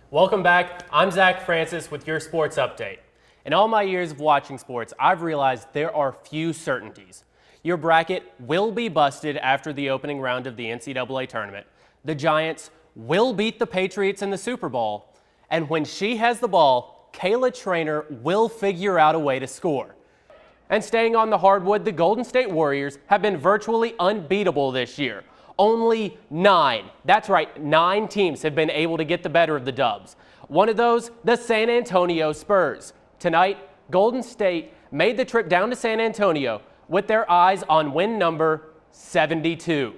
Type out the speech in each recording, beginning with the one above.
Welcome back. I'm Zach Francis with your sports update. In all my years of watching sports, I've realized there are few certainties. Your bracket will be busted after the opening round of the NCAA tournament. The Giants will beat the Patriots in the Super Bowl. And when she has the ball, Kayla Trainer will figure out a way to score. And staying on the hardwood, the Golden State Warriors have been virtually unbeatable this year. Only 9, that's right, 9 teams have been able to get the better of the Dubs. One of those, the San Antonio Spurs. Tonight, Golden State made the trip down to San Antonio with their eyes on win number 72.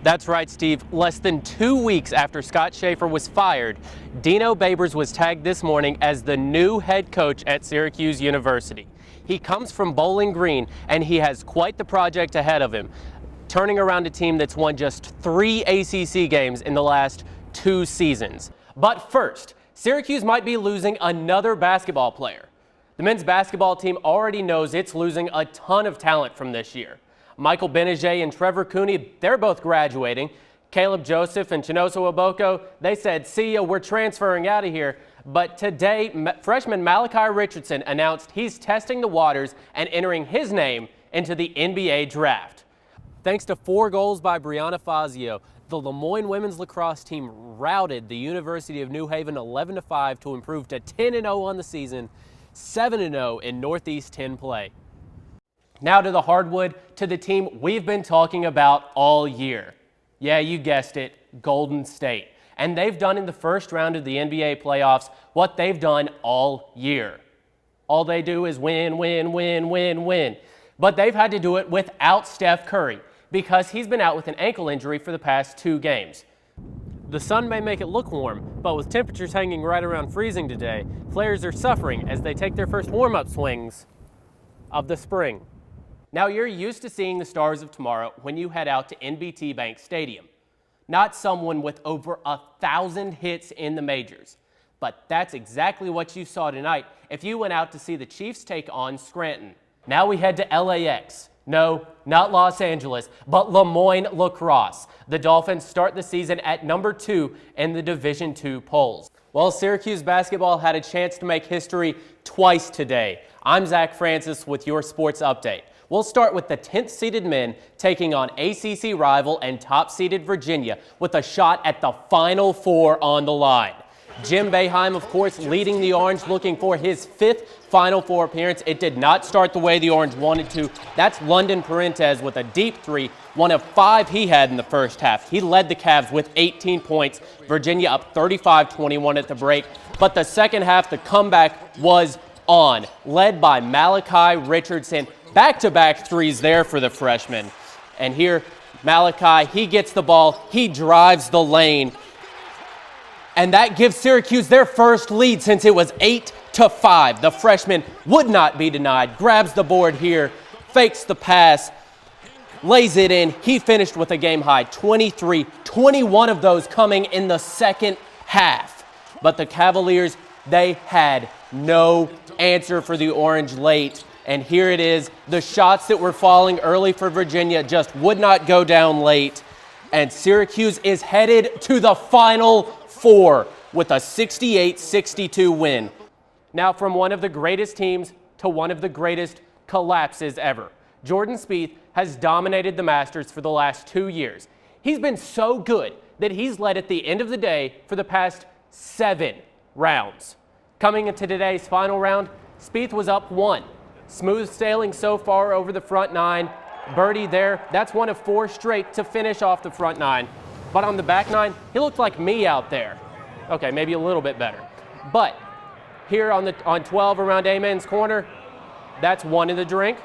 That's right, Steve. Less than 2 weeks after Scott Schaefer was fired, Dino Babers was tagged this morning as the new head coach at Syracuse University. He comes from Bowling Green, and he has quite the project ahead of him, turning around a team that's won just 3 ACC games in the last 2 seasons. But first, Syracuse might be losing another basketball player. The men's basketball team already knows it's losing a ton of talent from this year. Michael Benajay and Trevor Cooney, they're both graduating. Caleb Joseph and Chinoso Oboko, they said, see ya, we're transferring out of here. But today, freshman Malachi Richardson announced he's testing the waters and entering his name into the NBA draft. Thanks to 4 goals by Brianna Fazio, the Lemoyne women's lacrosse team routed the University of New Haven 11-5 to improve to 10-0 on the season, 7-0 in Northeast 10 play. Now to the hardwood, to the team we've been talking about all year. Yeah, you guessed it, Golden State. And they've done in the first round of the NBA playoffs what they've done all year. All they do is win, win, win, win, win. But they've had to do it without Steph Curry because he's been out with an ankle injury for the past 2 games. The sun may make it look warm, but with temperatures hanging right around freezing today, players are suffering as they take their first warm-up swings of the spring. Now, you're used to seeing the Stars of tomorrow when you head out to NBT Bank Stadium. Not someone with over 1,000 hits in the majors. But that's exactly what you saw tonight if you went out to see the Chiefs take on Scranton. Now we head to LAX. No, not Los Angeles, but Lemoyne Lacrosse. The Dolphins start the season at number 2 in the Division II polls. Well, Syracuse basketball had a chance to make history twice today. I'm Zach Francis with your sports update. We'll start with the 10th-seeded men taking on ACC rival and top-seeded Virginia with a shot at the Final Four on the line. Jim Boeheim, of course, leading the Orange, looking for his 5th Final Four appearance. It did not start the way the Orange wanted to. That's London Parentes with a deep 3, one of 5 he had in the first half. He led the Cavs with 18 points. Virginia up 35-21 at the break. But the second half, the comeback was on, led by Malachi Richardson. Back-to-back 3s there for the freshman. And here, Malachi, he gets the ball, he drives the lane. And that gives Syracuse their first lead since it was 8-5. The freshman would not be denied, grabs the board here, fakes the pass, lays it in. He finished with a game-high 23, 21 of those coming in the second half. But the Cavaliers, they had no answer for the Orange late. And here it is. The shots that were falling early for Virginia just would not go down late. And Syracuse is headed to the Final Four with a 68-62 win. Now from one of the greatest teams to one of the greatest collapses ever. Jordan Spieth has dominated the Masters for the last 2 years. He's been so good that he's led at the end of the day for the past 7 rounds. Coming into today's final round, Spieth was up 1. Smooth sailing so far over the front 9. Birdie there. That's one of 4 straight to finish off the front 9. But on the back 9, he looked like me out there. Okay, maybe a little bit better. But here on 12 around Amen's corner, that's 1 in the drink.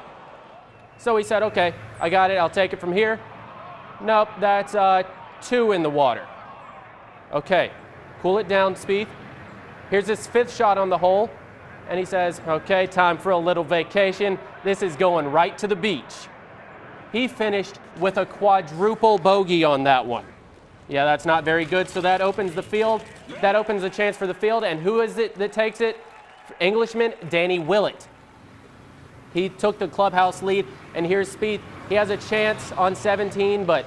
So he said, okay, I got it. I'll take it from here. Nope, that's 2 in the water. Okay, cool it down, Spieth. Here's his 5th shot on the hole. And he says, okay, time for a little vacation. This is going right to the beach. He finished with a quadruple bogey on that one. Yeah, that's not very good, so that opens the field. That opens a chance for the field, and who is it that takes it? Englishman Danny Willett. He took the clubhouse lead, and here's Spieth. He has a chance on 17, but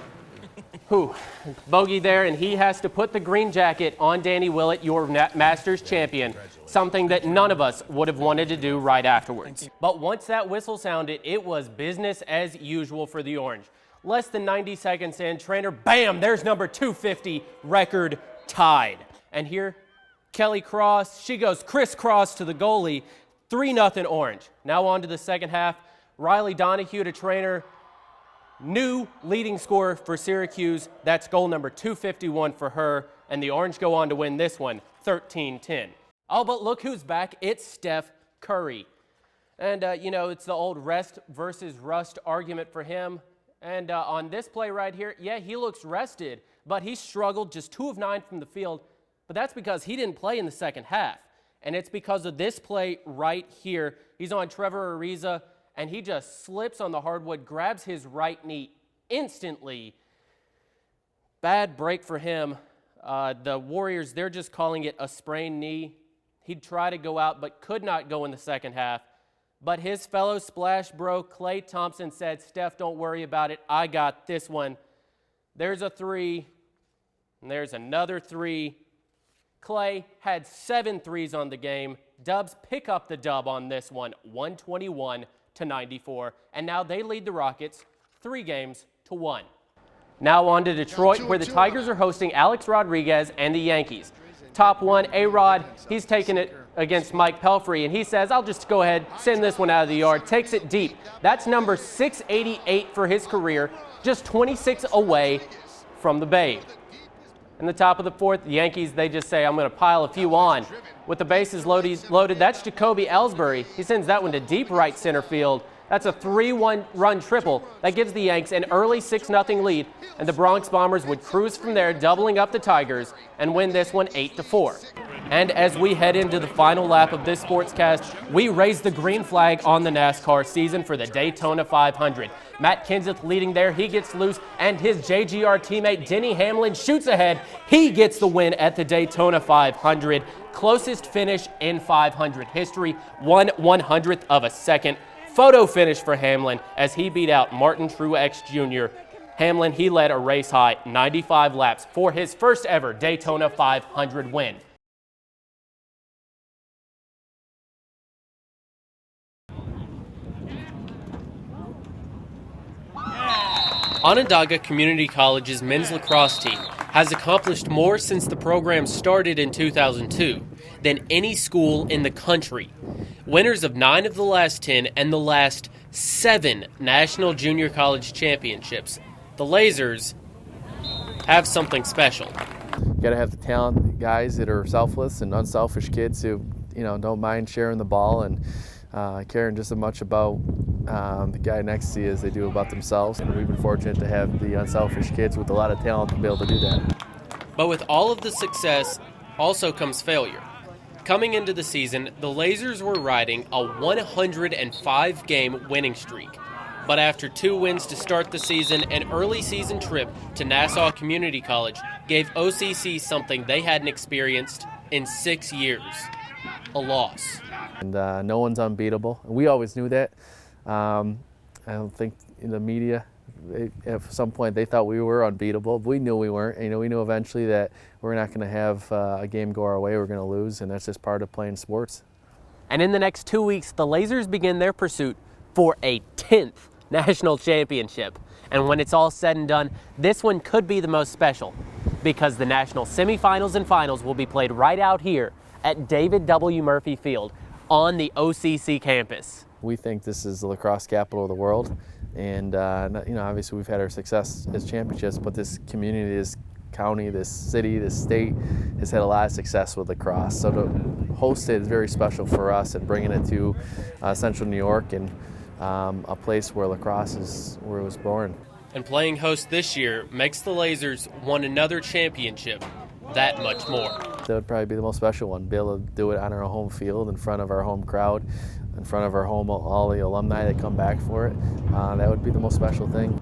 Bogey there, and he has to put the green jacket on Danny Willett, your Masters champion, something that none of us would have wanted to do right afterwards. But once that whistle sounded, it was business as usual for the Orange. Less than 90 seconds in, Trainer, bam, there's number 250, record tied. And here, Kelly Cross, she goes crisscross to the goalie, 3-0 Orange. Now on to the second half. Riley Donahue to Trainer, new leading scorer for Syracuse. That's goal number 251 for her, and the Orange go on to win this one, 13-10. Oh, but look who's back. It's Steph Curry. And, it's the old rest versus rust argument for him. And on this play right here, yeah, he looks rested, but he struggled just 2 of 9 from the field. But that's because he didn't play in the second half. And it's because of this play right here. He's on Trevor Ariza, and he just slips on the hardwood, grabs his right knee instantly. Bad break for him. The Warriors, they're just calling it a sprained knee. He'd try to go out, but could not go in the second half. But his fellow splash bro, Klay Thompson, said, Steph, don't worry about it. I got this one. There's a 3, and there's another 3. Klay had 7 threes on the game. Dubs pick up the dub on this one, 121-94. And now they lead the Rockets 3-1. Now on to Detroit, where the Tigers are hosting Alex Rodriguez and the Yankees. Top one, A-Rod, he's taking it against Mike Pelfrey, and he says, I'll just go ahead, send this one out of the yard, takes it deep. That's number 688 for his career, just 26 away from the Babe. In the top of the fourth, the Yankees, they just say, I'm going to pile a few on. With the bases loaded, that's Jacoby Ellsbury. He sends that one to deep right center field. That's a 3-run triple. That gives the Yanks an early 6-0 lead, and the Bronx Bombers would cruise from there, doubling up the Tigers, and win this one 8-4. And as we head into the final lap of this sportscast, we raise the green flag on the NASCAR season for the Daytona 500. Matt Kenseth leading there, he gets loose, and his JGR teammate Denny Hamlin shoots ahead. He gets the win at the Daytona 500. Closest finish in 500 history, 1/100th of a second. Photo finish for Hamlin as he beat out Martin Truex Jr. Hamlin, he led a race high 95 laps for his first ever Daytona 500 win. Onondaga Community College's men's lacrosse team has accomplished more since the program started in 2002 than any school in the country. Winners of 9 of the last 10 and the last 7 National Junior College Championships, the Lasers have something special. You got to have the talent, guys that are selfless and unselfish kids who, don't mind sharing the ball and caring just as much about the guy next to you as they do about themselves. And we've been fortunate to have the unselfish kids with a lot of talent to be able to do that. But with all of the success also comes failure. Coming into the season, the Lasers were riding a 105-game winning streak. But after 2 wins to start the season, an early season trip to Nassau Community College gave OCC something they hadn't experienced in 6 years, a loss. And no one's unbeatable. We always knew that. I don't think in the media, at some point they thought we were unbeatable. We knew we weren't. We knew eventually that we're not going to have a game go our way. We're going to lose, and that's just part of playing sports. And in the next 2 weeks, the Lasers begin their pursuit for a 10th national championship. And when it's all said and done, this one could be the most special because the national semifinals and finals will be played right out here at David W. Murphy Field on the OCC campus. We think this is the lacrosse capital of the world, and obviously we've had our success as championships, but this community, this county, this city, this state has had a lot of success with lacrosse. So to host it is very special for us, and bringing it to Central New York and a place where lacrosse is where it was born. And playing host this year makes the Lasers won another championship that much more. That would probably be the most special one, be able to do it on our home field in front of our home crowd, in front of our home, all the alumni that come back for it. That would be the most special thing.